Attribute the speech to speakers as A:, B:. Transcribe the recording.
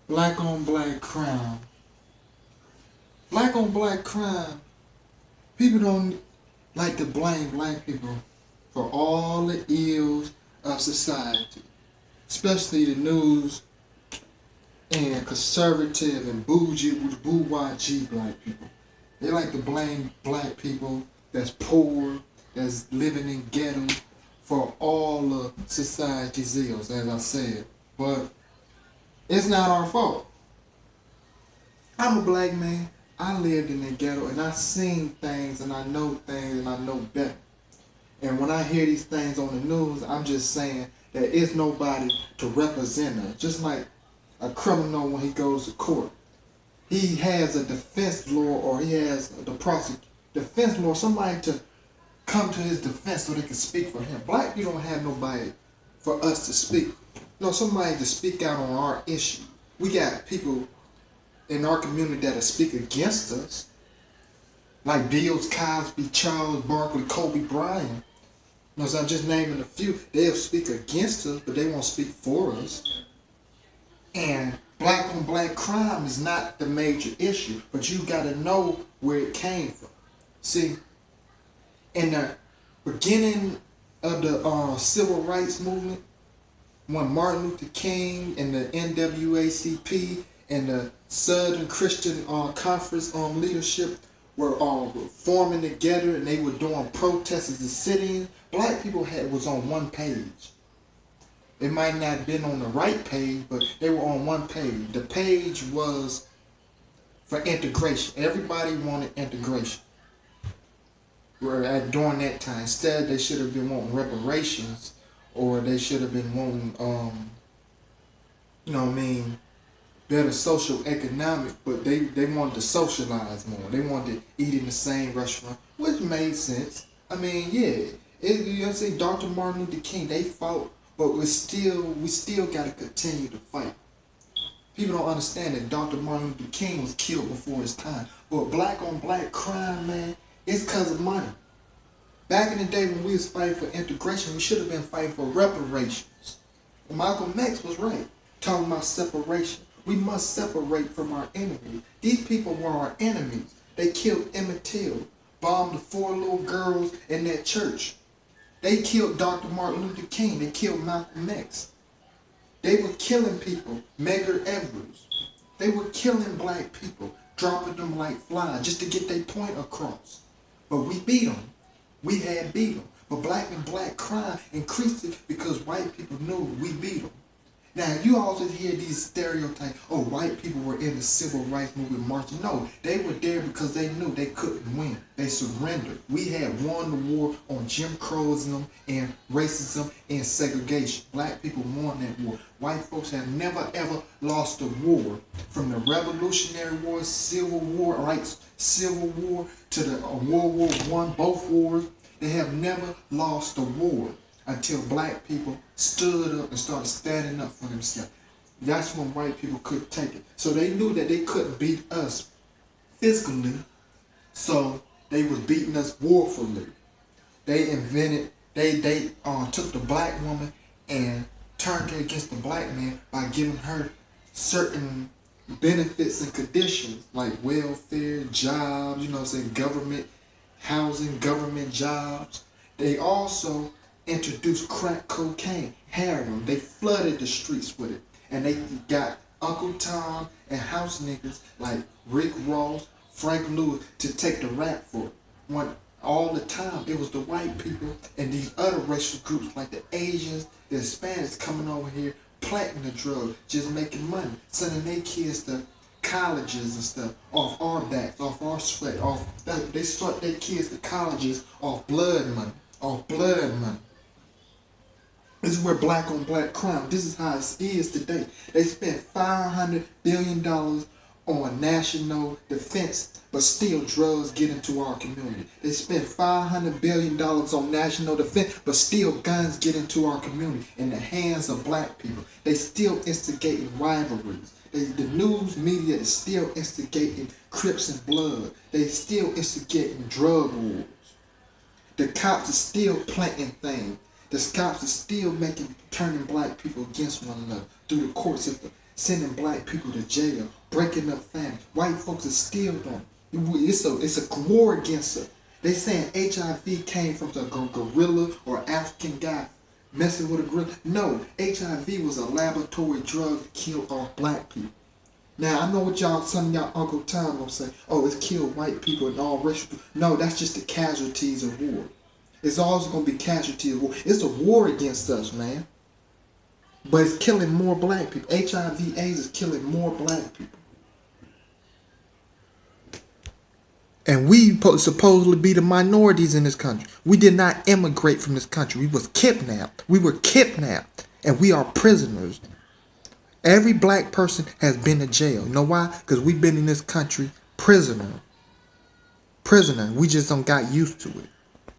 A: Black on black crime. Black on black crime. People don't like to blame black people for all the ills of society, especially the news and conservative and bougie, bourgeoisie black people. They like to blame black people that's poor, that's living in ghetto for all of society's ills, as I said. But it's not our fault. I'm a black man. I lived in the ghetto and I seen things and I know things and I know better. And when I hear these things on the news, I'm just saying that it's nobody to represent us. Just like a criminal when he goes to court. He has a defense lawyer or he has the defense lawyer, somebody to come to his defense so they can speak for him. Black people don't have nobody for us to speak. No, somebody to speak out on our issue. We got people in our community that'll speak against us, like Bill Cosby, Charles Barkley, Kobe Bryant. You know, so I'm just naming a few. They'll speak against us, but they won't speak for us. And black on black crime is not the major issue, but you got to know where it came from. See, in the beginning of the civil rights movement, when Martin Luther King and the NAACP and the Southern Christian Conference on leadership were forming together and they were doing protests and sit-ins, black people was on one page. It might not have been on the right page, but they were on one page. The page was for integration. Everybody wanted integration. During that time, instead they should have been wanting reparations, or they should have been wanting, better social economic. But they wanted to socialize more. They wanted to eat in the same restaurant, which made sense. I mean, yeah, Dr. Martin Luther King, they fought. But we still got to continue to fight. People don't understand that Dr. Martin Luther King was killed before his time. But black on black crime, man, it's because of money. Back in the day when we was fighting for integration, we should have been fighting for reparations. Malcolm X was right, talking about separation. We must separate from our enemies. These people were our enemies. They killed Emmett Till, bombed the 4 little girls in that church. They killed Dr. Martin Luther King. They killed Malcolm X. They were killing people. Medgar Evers. They were killing black people, dropping them like flies just to get their point across. But we beat them. We had beat them. But black and black crime increased it because white people knew we beat them. Now, you also hear these stereotypes, oh, white people were in the civil rights movement marching. No, they were there because they knew they couldn't win. They surrendered. We had won the war on Jim Crowsism and racism and segregation. Black people won that war. White folks have never, ever lost a war. From the Revolutionary War, Civil War, Civil War to the World War I, both wars, they have never lost a war until black people stood up and started standing up for themselves. That's when white people couldn't take it. So they knew that they couldn't beat us physically, so they was beating us warfully. They took the black woman and turned her against the black man by giving her certain benefits and conditions like welfare, jobs, government housing, government jobs. They also introduced crack cocaine, heroin. They flooded the streets with it. And they got Uncle Tom and house niggas like Rick Ross, Frank Lewis to take the rap for it. When all the time it was the white people and these other racial groups like the Asians, the Hispanics coming over here planting the drug, just making money, sending their kids to colleges and stuff off our backs, off our sweat, they sent their kids to colleges off blood money. This is where black on black crime, this is how it is today. They spent $500 billion on national defense, but still drugs get into our community. They spent $500 billion on national defense, but still guns get into our community in the hands of black people. They still instigating rivalries. The news media is still instigating Crips and Blood. They still instigating drug wars. The cops are still planting things. The cops are still turning black people against one another through the court system, sending black people to jail, breaking up families. White folks are still doing it. It's a war against us. They saying HIV came from a gorilla or African guy messing with a gorilla. No, HIV was a laboratory drug that killed all black people. Now I know what some of y'all Uncle Tom gonna say. Oh, it's killed white people and all racial people. No, that's just the casualties of war. It's always gonna be casualties of war. It's a war against us, man. But it's killing more black people. HIV/AIDS is killing more black people. And we supposedly be the minorities in this country. We did not immigrate from this country. We was kidnapped. We were kidnapped. And we are prisoners. Every black person has been to jail. You know why? Because we've been in this country prisoner. We just don't got used to it.